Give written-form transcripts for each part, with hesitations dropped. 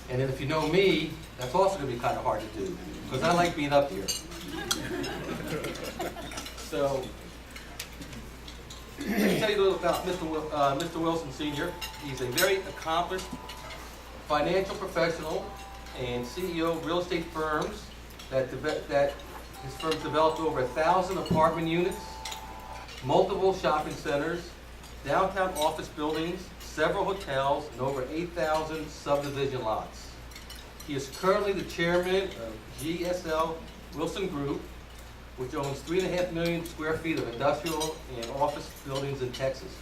And then if you know me, that's also going to be kind of hard to do, because I like being up here. So, let me tell you a little about Mr. Wilson Sr. He's a very accomplished financial professional and CEO of real estate firms that his firms developed over 1,000 apartment units, multiple shopping centers, downtown office buildings, several hotels, and over 8,000 subdivision lots. He is currently the chairman of GSL Wilson Group, which owns 3.5 million square feet of industrial and office buildings in Texas.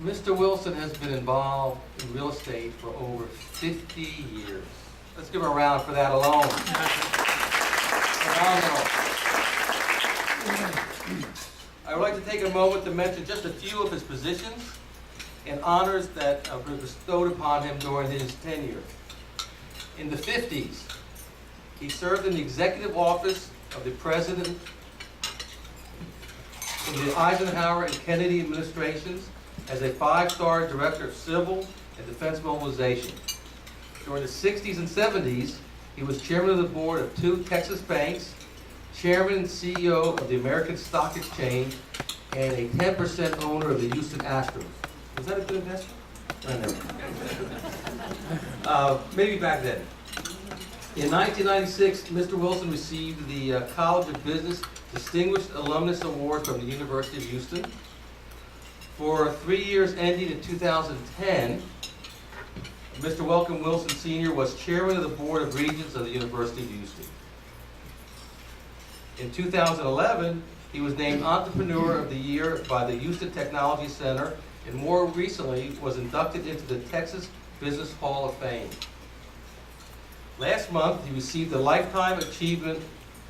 Mr. Wilson has been involved in real estate for over 50 years. Let's give him a round for that alone. I would like to take a moment to mention just a few of his positions and honors that were bestowed upon him during his tenure. In the 50s, he served in the executive office of the President in the Eisenhower and Kennedy administrations as a 5-star director of civil and defense mobilization. During the 60s and 70s, he was chairman of the board of 2 Texas banks, chairman and CEO of the American Stock Exchange, and a 10% owner of the Houston Astros. Was that a good investment? I know. Maybe back then. In 1996, Mr. Wilson received the College of Business Distinguished Alumnus Award from the University of Houston. For 3 years ending in 2010, Mr. Welcome Wilson Sr. was chairman of the Board of Regents of the University of Houston. In 2011, he was named Entrepreneur of the Year by the Houston Technology Center, and more recently was inducted into the Texas Business Hall of Fame. Last month, he received the Lifetime Achievement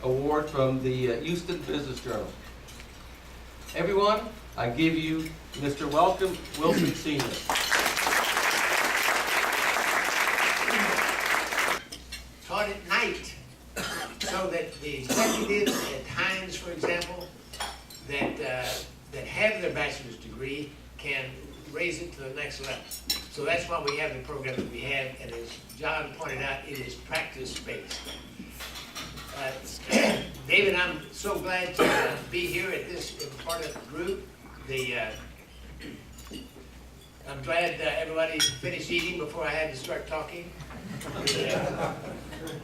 Award from the Houston Business Journal. Everyone, I give you Mr. Welcome Wilson Sr. Taught at night, so that the executives at Heinz, for example, that have their bachelor's degree can raise it to the next level. So that's why we have the program that we have, and as John pointed out, it is practice-based. David, I'm so glad to be here at this part of the group. I'm glad everybody finished eating before I had to start talking.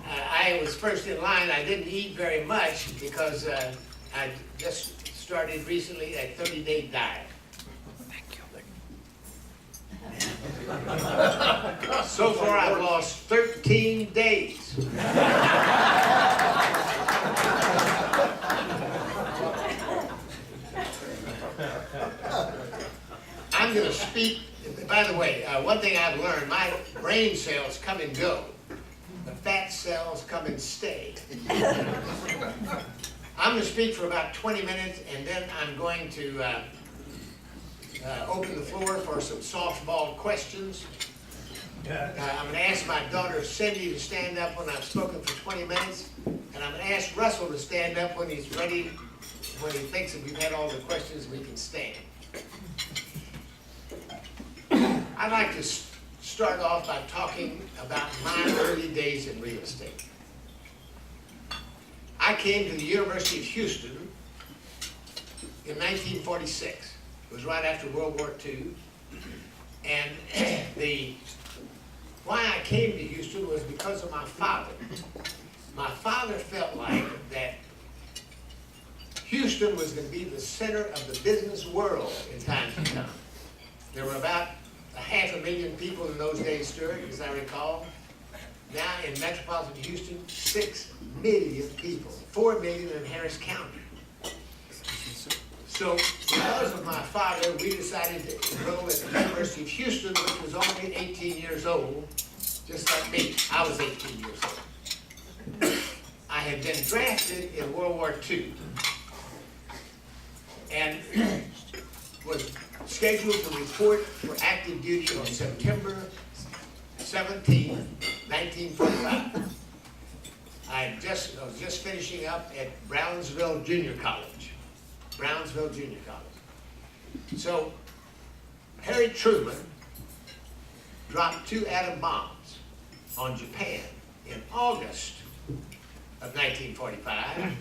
I was first in line. I didn't eat very much because I just started recently a 30-day diet. So far, I've lost 13 days. I'm going to speak. By the way, one thing I've learned, my brain cells come and go. The fat cells come and stay. I'm going to speak for about 20 minutes, and then I'm going to open the floor for some softball questions. I'm going to ask my daughter Cindy to stand up when I've spoken for 20 minutes, and I'm going to ask Russell to stand up when he's ready, when he thinks that we've had all the questions, we can stand. I'd like to start off by talking about my early days in real estate. I came to the University of Houston in 1946. It was right after World War II. And why I came to Houston was because of my father. My father felt like that Houston was going to be the center of the business world in times to come. There were about 500,000 people in those days, Stuart, as I recall. Now in metropolitan Houston, 6 million people, 4 million in Harris County. So because of my father, we decided to enroll at the University of Houston, which was only 18 years old, just like me. I was 18 years old. I had been drafted in World War II and was scheduled to report for active duty on September 17, 1945. I was just finishing up at Brownsville Junior College. Brownsville Junior College. So Harry Truman dropped 2 atom bombs on Japan in August of 1945.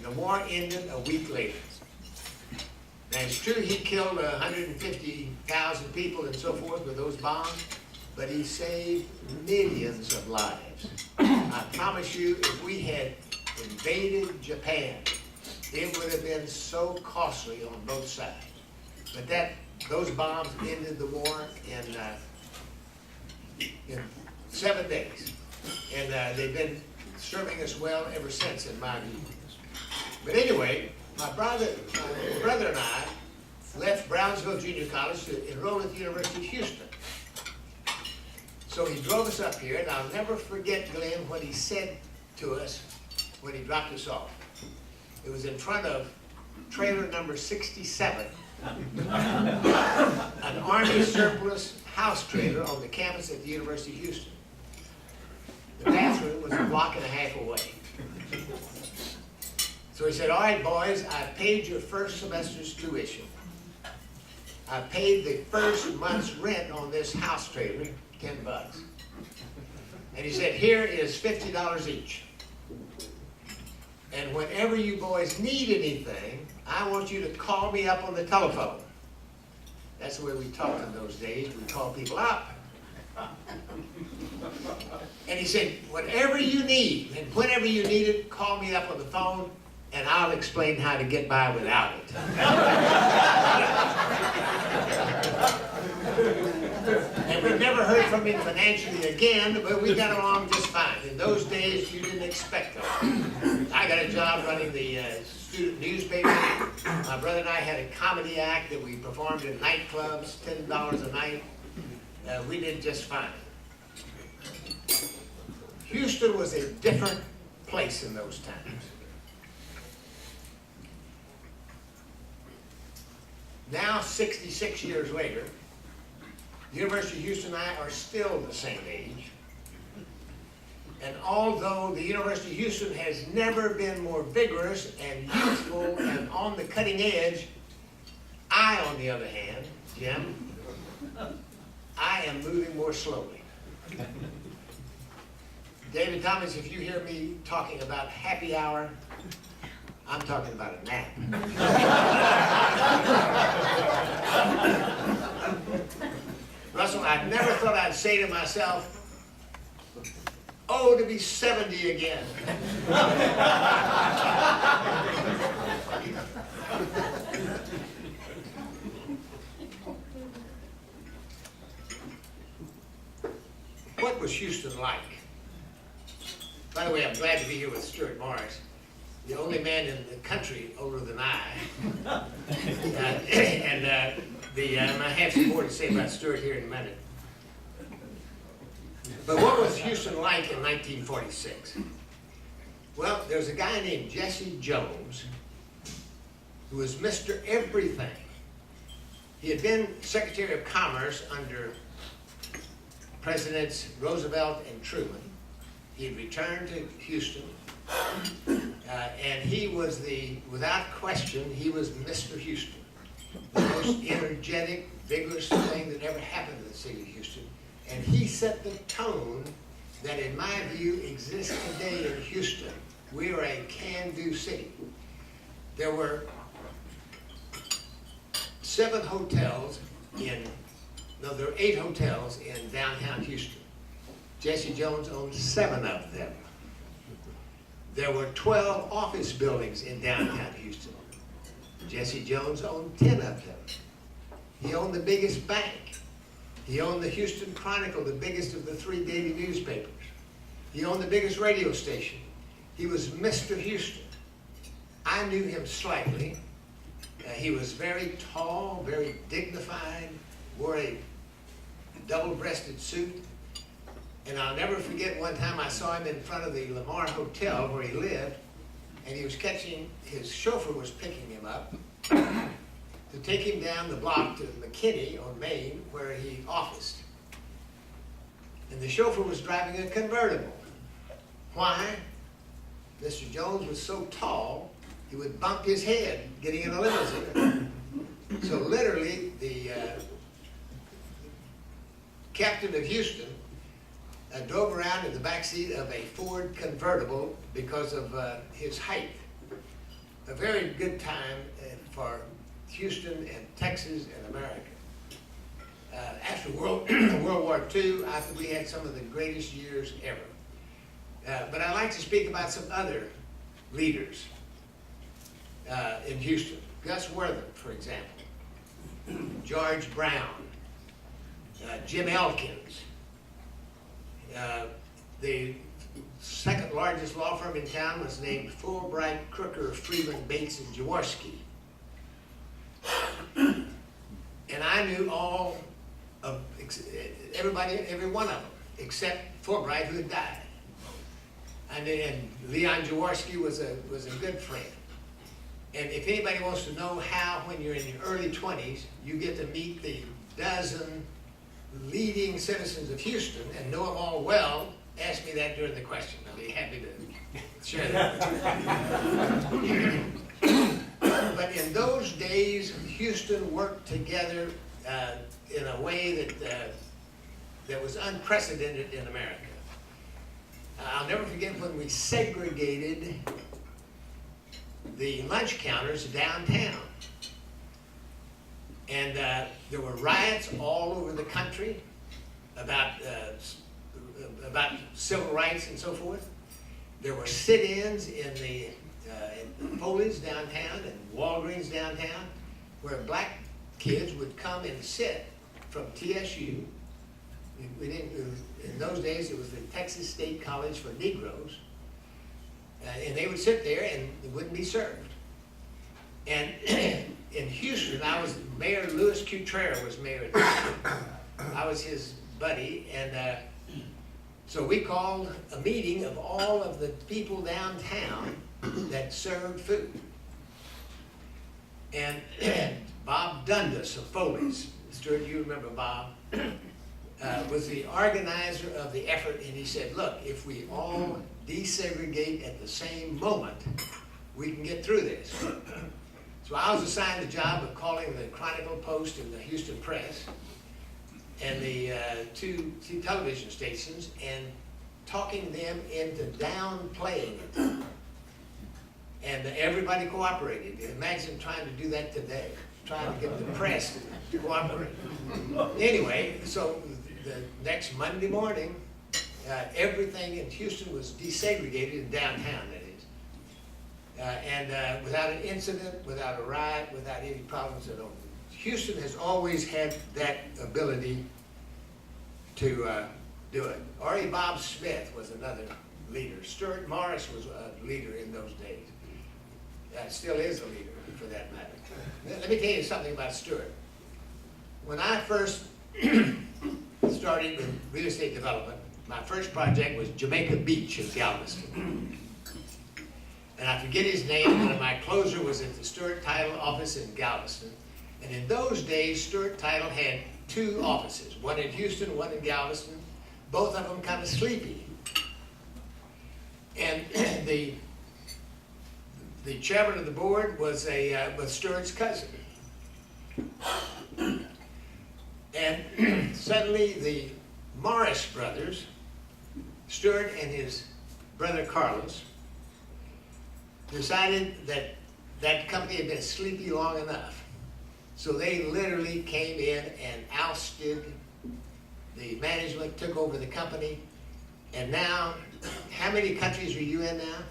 The war ended a week later. Now, it's true he killed 150,000 people and so forth with those bombs, but he saved millions of lives. I promise you, if we had invaded Japan, it would have been so costly on both sides. But those bombs ended the war in 7 days. And they've been serving us well ever since, in my view. But anyway, my brother and I left Brownsville Junior College to enroll at the University of Houston. So he drove us up here, and I'll never forget, Glenn, what he said to us when he dropped us off. It was in front of trailer number 67, an Army surplus house trailer on the campus at the University of Houston. The bathroom was a block and a half away. So he said, all right, boys, I paid your first semester's tuition. I paid the first month's rent on this house trailer, $10. And he said, here is $50 each. And whenever you boys need anything, I want you to call me up on the telephone. That's the way we talked in those days. We called people up. And he said, whatever you need, and whenever you need it, call me up on the phone, and I'll explain how to get by without it. And we never heard from him financially again, but we got along just fine. In those days, you didn't expect it. I got a job running the student newspaper. My brother and I had a comedy act that we performed in nightclubs, $10 a night. We did just fine. Houston was a different place in those times. Now, 66 years later, the University of Houston and I are still the same age. And although the University of Houston has never been more vigorous and youthful and on the cutting edge, I, on the other hand, Jim, I am moving more slowly. David Thomas, if you hear me talking about happy hour, I'm talking about a nap. Russell, I never thought I'd say to myself, oh, to be 70 again. What was Houston like? By the way, I'm glad to be here with Stuart Morris, the only man in the country older than I. I have some more to say about Stuart here in a minute. But what was Houston like in 1946? Well, there's a guy named Jesse Jones who was Mr. Everything. He had been Secretary of Commerce under Presidents Roosevelt and Truman. He had returned to Houston, and he was without question, he was Mr. Houston. The most energetic, vigorous thing that ever happened to the city of Houston. And he set the tone that, in my view, exists today in Houston. We are a can-do city. There were 8 hotels in downtown Houston. Jesse Jones owned 7 of them. There were 12 office buildings in downtown Houston. Jesse Jones owned 10 of them. He owned the biggest bank. He owned the Houston Chronicle, the biggest of the 3 daily newspapers. He owned the biggest radio station. He was Mr. Houston. I knew him slightly. He was very tall, very dignified, wore a double-breasted suit. And I'll never forget one time I saw him in front of the Lamar Hotel where he lived, and he was his chauffeur was picking him up to take him down the block to McKinney on Main where he officed. And the chauffeur was driving a convertible. Why? Mr. Jones was so tall, he would bump his head getting in a limousine. So literally, the captain of Houston, drove around in the backseat of a Ford convertible because of his height. A very good time for Houston and Texas and America. After World War II, I think we had some of the greatest years ever. But I'd like to speak about some other leaders in Houston. Gus Wortham, for example. George Brown. Jim Elkins. The second largest law firm in town was named Fulbright, Crooker, Freeman, Bates, and Jaworski. And I knew all of everybody, every one of them, except Fulbright, who had died. And Leon Jaworski was a good friend. And if anybody wants to know how, when you're in your early 20s, you get to meet the dozen leading citizens of Houston and know them all well, ask me that during the question. I'll be happy to share that with you. But in those days, Houston worked together in a way that was unprecedented in America. I'll never forget when we segregated the lunch counters downtown. And there were riots all over the country about civil rights and so forth. There were sit-ins in the Foley's downtown and Walgreens downtown, where black kids would come and sit from TSU. In those days, it was the Texas State College for Negroes. And they would sit there and it wouldn't be served. And in Houston, Mayor Louis Cutrera was mayor at the time. I was his buddy, and so we called a meeting of all of the people downtown that served food. And Bob Dundas of Foley's, Stuart, you remember Bob, was the organizer of the effort, and he said, look, if we all desegregate at the same moment, we can get through this. So I was assigned the job of calling the Chronicle Post and the Houston Press and the two television stations and talking them into downplaying it. And everybody cooperated. Imagine trying to do that today, trying to get the press to cooperate. Anyway, so the next Monday morning, everything in Houston was desegregated in downtown, that is. And without an incident, without a riot, without any problems at all. Houston has always had that ability to do it. R.E. Bob Smith was another leader. Stuart Morris was a leader in those days. Still is a leader, for that matter. Let me tell you something about Stuart. When I first started in real estate development, my first project was Jamaica Beach in Galveston. And I forget his name, but my closer was at the Stuart Title office in Galveston. And in those days, Stuart Title had two offices, one in Houston, one in Galveston, both of them kind of sleepy. And the chairman of the board was Stuart's cousin. And suddenly the Morris brothers, Stuart and his brother Carlos, decided that that company had been sleepy long enough. So they literally came in and ousted the management, took over the company, and now, how many countries are you in now?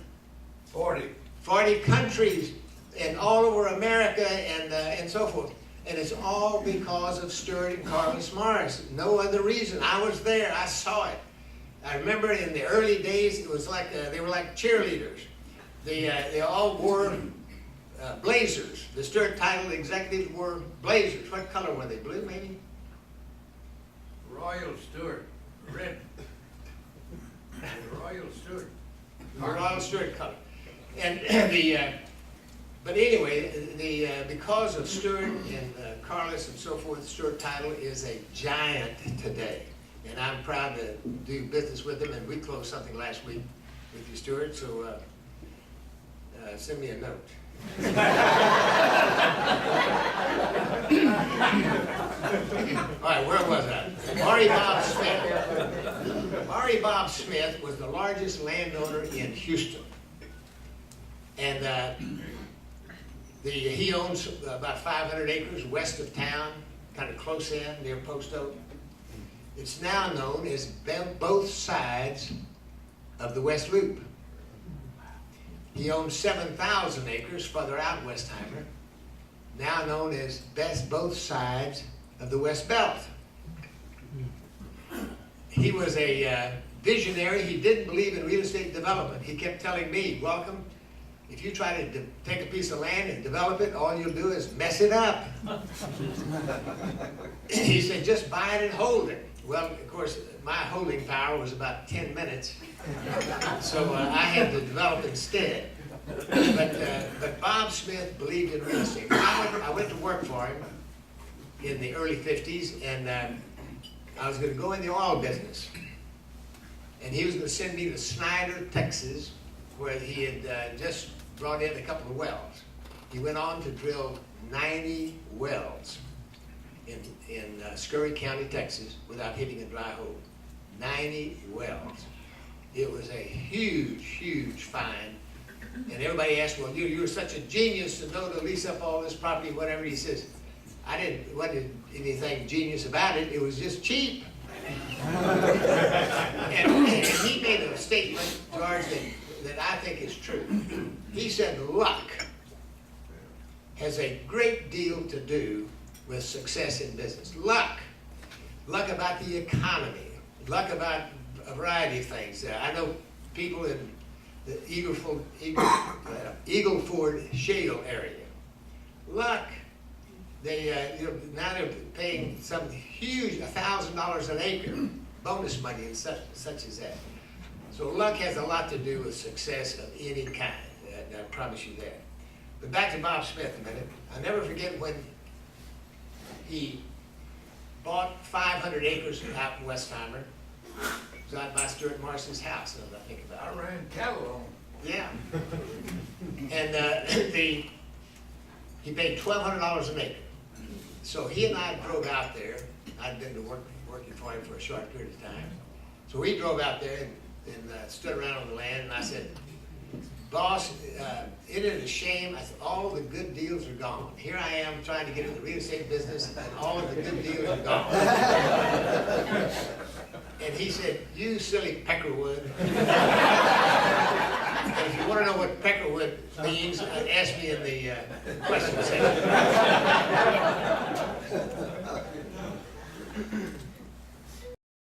40. 40 countries, and all over America, and so forth. And it's all because of Stuart and Carlos Morris. No other reason. I was there. I saw it. I remember in the early days, it was like they were like cheerleaders. They all wore blazers. The Stuart Title executives wore blazers. What color were they? Blue, maybe? Royal Stewart. Red. Royal Stewart. The Royal Stuart color. And but anyway, because of Stuart and Carlos and so forth, Stuart Title is a giant today. And I'm proud to do business with them. And we closed something last week with you, Stuart, so send me a note. All right, where was I? Maury Bob Smith. Maury Bob Smith was the largest landowner in Houston. And he owns about 500 acres west of town, kind of close in, near Post Oak. It's now known as both sides of the West Loop. He owns 7,000 acres further out Westheimer, now known as both sides of the West Belt. He was a visionary. He didn't believe in real estate development. He kept telling me, Welcome, if you try to take a piece of land and develop it, all you'll do is mess it up. He said, just buy it and hold it. Well, of course, my holding power was about 10 minutes, so I had to develop instead. But Bob Smith believed in real estate. I went to work for him in the early 50s, and I was going to go in the oil business. And he was going to send me to Snyder, Texas, where he had just brought in a couple of wells. He went on to drill 90 wells in Scurry County, Texas, without hitting a dry hole. 90 wells. It was a huge, huge find. And everybody asked, well, you were such a genius to know to lease up all this property, whatever. He says, wasn't anything genius about it. It was just cheap. and he made a statement, George, that I think is true. He said, luck has a great deal to do with success in business. Luck about the economy, luck about a variety of things. I know people in the Eagle Ford Shale area. Luck, now they're paying some huge, $1,000 an acre, bonus money and such as that. So luck has a lot to do with success of any kind, I promise you that. But back to Bob Smith a minute. I'll never forget when he bought 500 acres out in Westheimer. It was out by Stuart Morrison's house, now that I think about it. I ran cattle on. Yeah. And he paid $1,200 an acre. So he and I drove out there. I'd been to working for him for a short period of time. So we drove out there and stood around on the land, and I said, boss, isn't it a shame? I said, all the good deals are gone. Here I am trying to get in the real estate business, and all of the good deals are gone. And he said, you silly peckerwood. And if you want to know what peckerwood means, ask me in the question section.